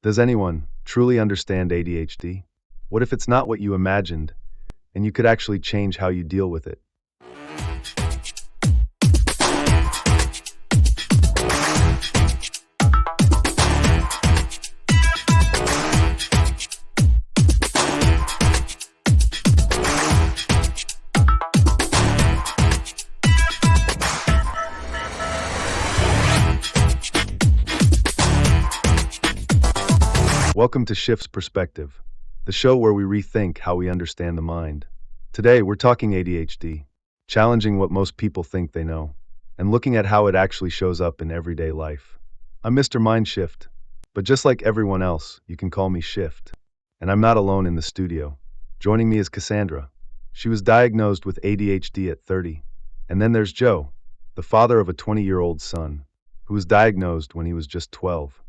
Does anyone truly understand ADHD? What if it's not what you imagined, and you could actually change how you deal with it? Welcome to Shift's Perspective, the show where we rethink how we understand the mind. Today, we're talking ADHD, challenging what most people think they know, and looking at how it actually shows up in everyday life. I'm Mr. MINDSHIFT, but just like everyone else, you can call me Shift. And I'm not alone in the studio. Joining me is Cassandra. She was diagnosed with ADHD at 30. And then there's Joe, the father of a 20-year-old son, who was diagnosed when he was just 12.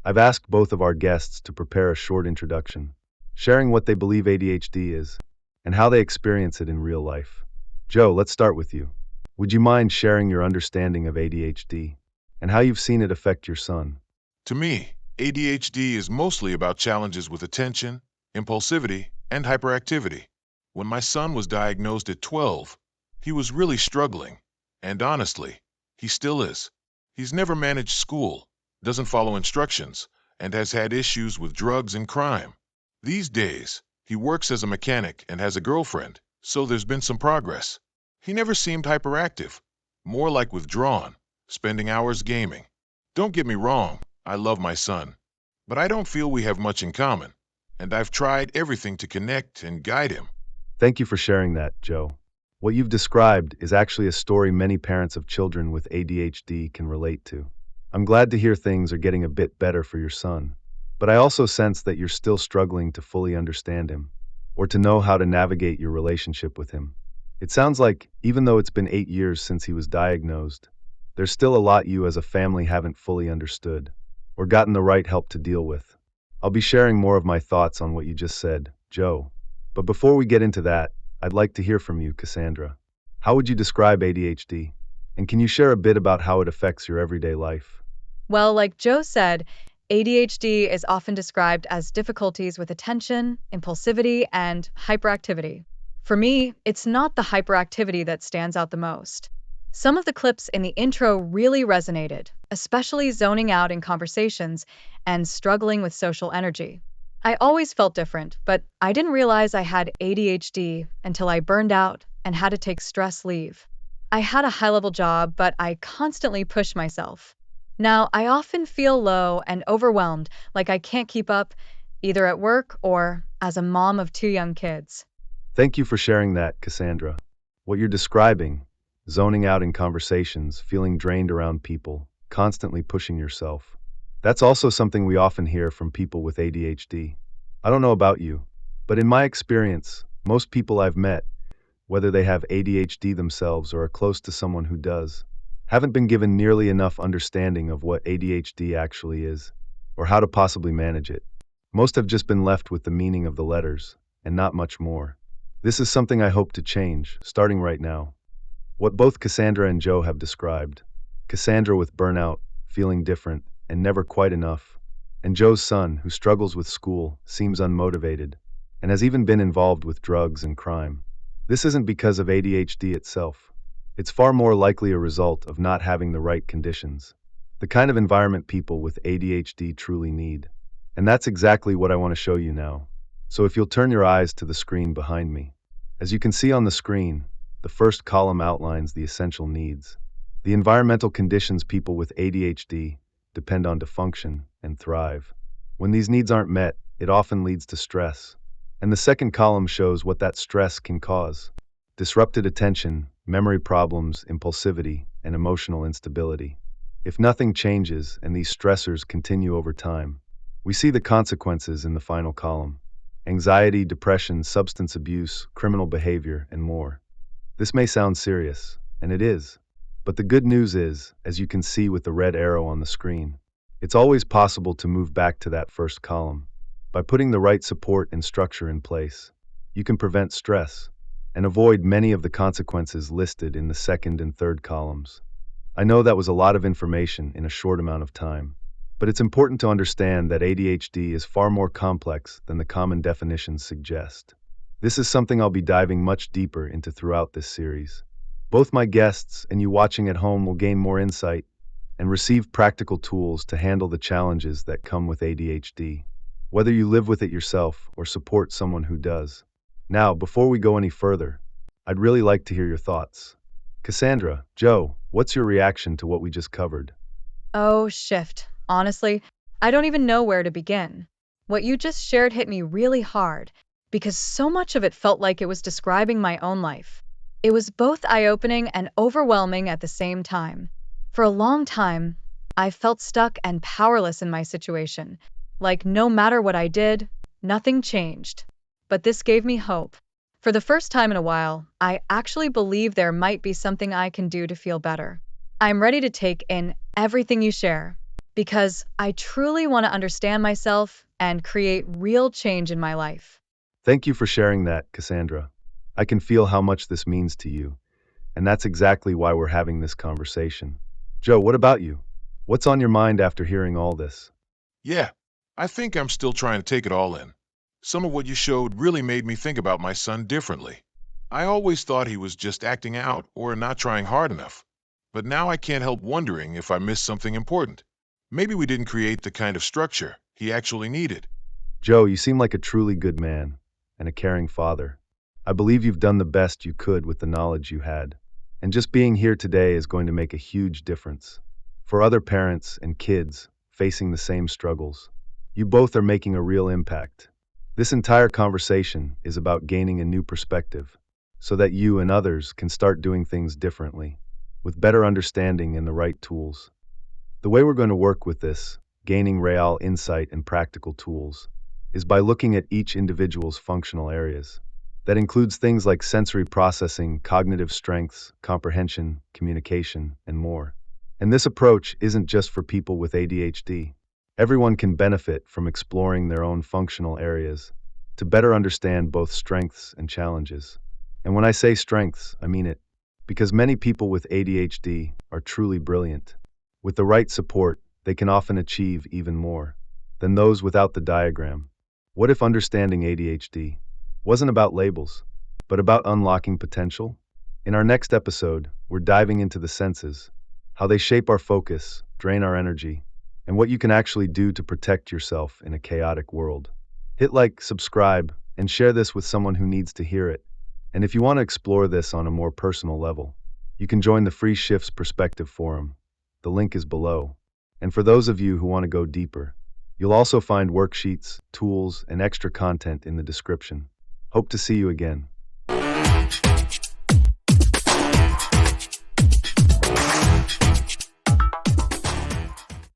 I've asked both of our guests to prepare a short introduction, sharing what they believe ADHD is and how they experience it in real life. Joe, let's start with you. Would you mind sharing your understanding of ADHD and how you've seen it affect your son? To me, ADHD is mostly about challenges with attention, impulsivity, and hyperactivity. When my son was diagnosed at 12, he was really struggling, and honestly, he still is. He's never managed school, doesn't follow instructions, and has had issues with drugs and crime. These days, he works as a mechanic and has a girlfriend, so there's been some progress. He never seemed hyperactive, more like withdrawn, spending hours gaming. Don't get me wrong, I love my son, but I don't feel we have much in common, and I've tried everything to connect and guide him. Thank you for sharing that, Joe. What you've described is actually a story many parents of children with ADHD can relate to. I'm glad to hear things are getting a bit better for your son, but I also sense that you're still struggling to fully understand him, or to know how to navigate your relationship with him. It sounds like, even though it's been 8 years since he was diagnosed, there's still a lot you as a family haven't fully understood, or gotten the right help to deal with. I'll be sharing more of my thoughts on what you just said, Joe. But before we get into that, I'd like to hear from you, Cassandra. How would you describe ADHD? And can you share a bit about how it affects your everyday life? Well, like Joe said, ADHD is often described as difficulties with attention, impulsivity, and hyperactivity. For me, it's not the hyperactivity that stands out the most. Some of the clips in the intro really resonated, especially zoning out in conversations and struggling with social energy. I always felt different, but I didn't realize I had ADHD until I burned out and had to take stress leave. I had a high-level job, but I constantly pushed myself. Now, I often feel low and overwhelmed, like I can't keep up, either at work or as a mom of 2 young kids. Thank you for sharing that, Cassandra. What you're describing, zoning out in conversations, feeling drained around people, constantly pushing yourself, that's also something we often hear from people with ADHD. I don't know about you, but in my experience, most people I've met, whether they have ADHD themselves or are close to someone who does, haven't been given nearly enough understanding of what ADHD actually is, or how to possibly manage it. Most have just been left with the meaning of the letters, and not much more. This is something I hope to change, starting right now. What both Cassandra and Joe have described, Cassandra with burnout, feeling different, and never quite enough, and Joe's son, who struggles with school, seems unmotivated, and has even been involved with drugs and crime. This isn't because of ADHD itself. It's far more likely a result of not having the right conditions, the kind of environment people with ADHD truly need. And that's exactly what I want to show you now. So if you'll turn your eyes to the screen behind me. As you can see on the screen, the first column outlines the essential needs, the environmental conditions people with ADHD depend on to function and thrive. When these needs aren't met, it often leads to stress. And the second column shows what that stress can cause: disrupted attention, memory problems, impulsivity, and emotional instability. If nothing changes and these stressors continue over time, we see the consequences in the final column: anxiety, depression, substance abuse, criminal behavior, and more. This may sound serious, and it is. But the good news is, as you can see with the red arrow on the screen, it's always possible to move back to that first column. By putting the right support and structure in place, you can prevent stress and avoid many of the consequences listed in the second and third columns. I know that was a lot of information in a short amount of time, But it's important to understand that ADHD is far more complex than the common definitions suggest. This is something I'll be diving much deeper into throughout this series. Both my guests and you watching at home will gain more insight and receive practical tools to handle the challenges that come with ADHD, whether you live with it yourself or support someone who does. Now, before we go any further, I'd really like to hear your thoughts. Cassandra, Joe, what's your reaction to what we just covered? Oh, shift. Honestly, I don't even know where to begin. What you just shared hit me really hard because so much of it felt like it was describing my own life. It was both eye-opening and overwhelming at the same time. For a long time, I felt stuck and powerless in my situation. Like no matter what I did, nothing changed. But this gave me hope. For the first time in a while, I actually believe there might be something I can do to feel better. I'm ready to take in everything you share because I truly want to understand myself and create real change in my life. Thank you for sharing that, Cassandra. I can feel how much this means to you, and that's exactly why we're having this conversation. Joe, what about you? What's on your mind after hearing all this? Yeah, I think I'm still trying to take it all in. Some of what you showed really made me think about my son differently. I always thought he was just acting out or not trying hard enough. But now I can't help wondering if I missed something important. Maybe we didn't create the kind of structure he actually needed. Joe, you seem like a truly good man and a caring father. I believe you've done the best you could with the knowledge you had. And just being here today is going to make a huge difference. For other parents and kids facing the same struggles, you both are making a real impact. This entire conversation is about gaining a new perspective so that you and others can start doing things differently, with better understanding and the right tools. The way we're going to work with this, gaining real insight and practical tools, is by looking at each individual's functional areas. That includes things like sensory processing, cognitive strengths, comprehension, communication, and more. And this approach isn't just for people with ADHD. Everyone can benefit from exploring their own functional areas to better understand both strengths and challenges. And when I say strengths, I mean it, because many people with ADHD are truly brilliant. With the right support, they can often achieve even more than those without the diagram. What if understanding ADHD wasn't about labels, but about unlocking potential? In our next episode, we're diving into the senses, how they shape our focus, drain our energy, and what you can actually do to protect yourself in a chaotic world. Hit like, subscribe, and share this with someone who needs to hear it. And if you want to explore this on a more personal level, you can join the free Shifts Perspective Forum. The link is below. And for those of you who want to go deeper, you'll also find worksheets, tools, and extra content in the description. Hope to see you again.